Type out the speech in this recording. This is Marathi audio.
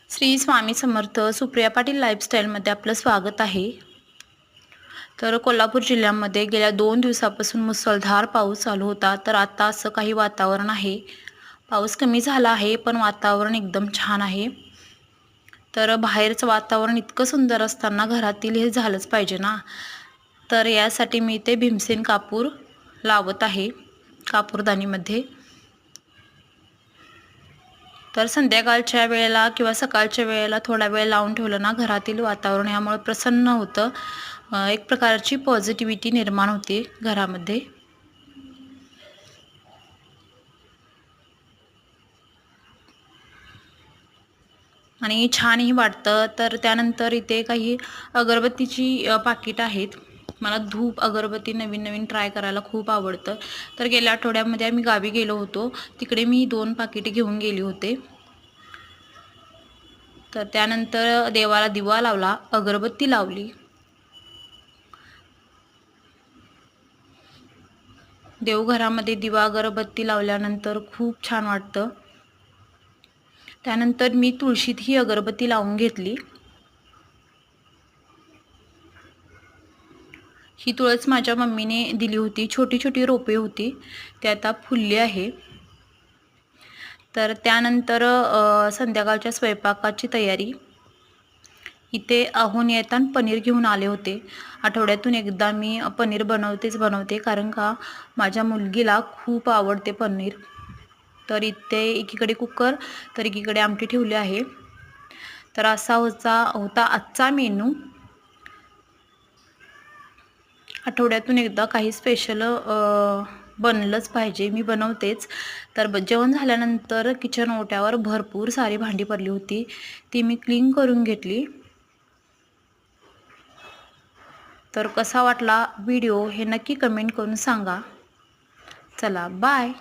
श्री स्वामी समर्थ. सुप्रिया पाटील लाईफस्टाईलमध्ये आपलं स्वागत आहे. तर कोल्हापूर जिल्ह्यामध्ये गेल्या 2 दिवसापासून मुसळधार पाऊस चालू होता. तर आता असं काही वातावरण आहे. पाऊस कमी झाला आहे, पण वातावरण एकदम छान आहे. तर बाहेरचं वातावरण इतकं सुंदर असताना घरातील हे झालंच पाहिजे ना. तर यासाठी मी ते भीमसेन कापूर लावत आहे कापूरदानीमध्ये. तर संध्याकाळच्या वेळेला किंवा सकाळच्या वेळेला थोडा वेळ लावून ठेवलं ना, घरातील वातावरण यामुळे प्रसन्न होतं. एक प्रकारची पॉझिटिव्हिटी निर्माण होते घरामध्ये. आणि छानही वाटतं. तर त्यानंतर इथे काही अगरबत्तीची पाकिट आहेत. मला धूप अगरबत्ती नवीन नवीन ट्राय करायला खूप आवडतं. तर गेल्या आठवड्यामध्ये आम्ही गावी गेलो होतो. तिकडे मी 2 पाकिटे घेऊन गेले होते. तर त्यानंतर देवाला दिवा लावला, अगरबत्ती लावली. देवघरामध्ये दिवा अगरबत्ती लावल्यानंतर खूप छान वाटतं. त्यानंतर मी तुळशीत ही अगरबत्ती लावून घेतली. ही तुळस माझ्या मम्मीने दिली होती. छोटी छोटी रोपे होती, ते आता फुलली आहे. तर त्यानंतर संध्याकाळच्या स्वयंपाकाची तयारी. इथे आहून येताना पनीर घेऊन आले होते. आठवड्यातून एकदा मी पनीर बनवते, कारण का माझ्या मुलगीला खूप आवडते पनीर. तर इथे एकीकडे कुकर तर एकीकडे आमटी ठेवली आहे. तर असा होता आजचा मेनू. आठवड्यातून एकदा काही स्पेशल बनलंच पाहिजे. मी बनवतेच. तर जेवण झाल्यानंतर किचन ओट्यावर भरपूर सारी भांडी पडली होती, ती मी क्लीन करून घेतली. तर कसा वाटला व्हिडिओ हे नक्की कमेंट करून सांगा. चला बाय.